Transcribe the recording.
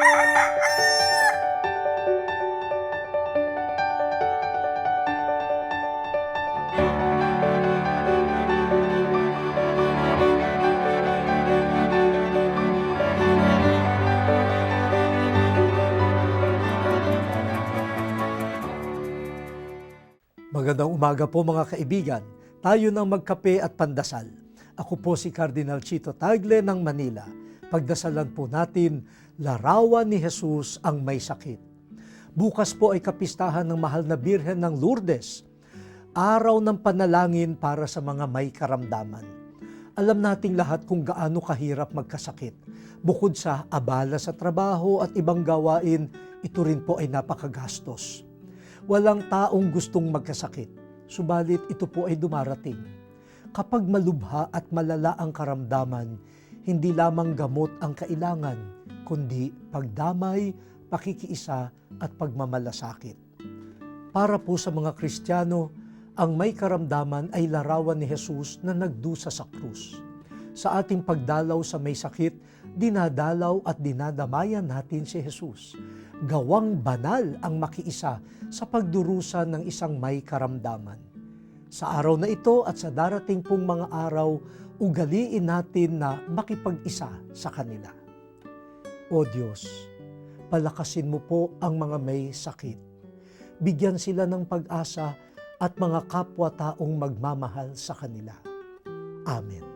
Magandang umaga po mga kaibigan. Tayo nang magkape at pandasal. Ako po si Cardinal Chito Tagle ng Manila. Pagdasalan po natin, larawan ni Jesus ang may sakit. Bukas po ay kapistahan ng mahal na Birhen ng Lourdes. Araw ng panalangin para sa mga may karamdaman. Alam nating lahat kung gaano kahirap magkasakit. Bukod sa abala sa trabaho at ibang gawain, ito rin po ay napakagastos. Walang taong gustong magkasakit, subalit ito po ay dumarating. Kapag malubha at malala ang karamdaman, hindi lamang gamot ang kailangan, kundi pagdamay, pakikiisa at pagmamalasakit. Para po sa mga Kristiyano, ang may karamdaman ay larawan ni Jesus na nagdusa sa krus. Sa ating pagdalaw sa may sakit, dinadalaw at dinadamayan natin si Jesus. Gawang banal ang makiisa sa pagdurusa ng isang may karamdaman. Sa araw na ito at sa darating pong mga araw, ugaliin natin na makipag-isa sa kanila. O Diyos, palakasin mo po ang mga may sakit. Bigyan sila ng pag-asa at mga kapwa-taong magmamahal sa kanila. Amen.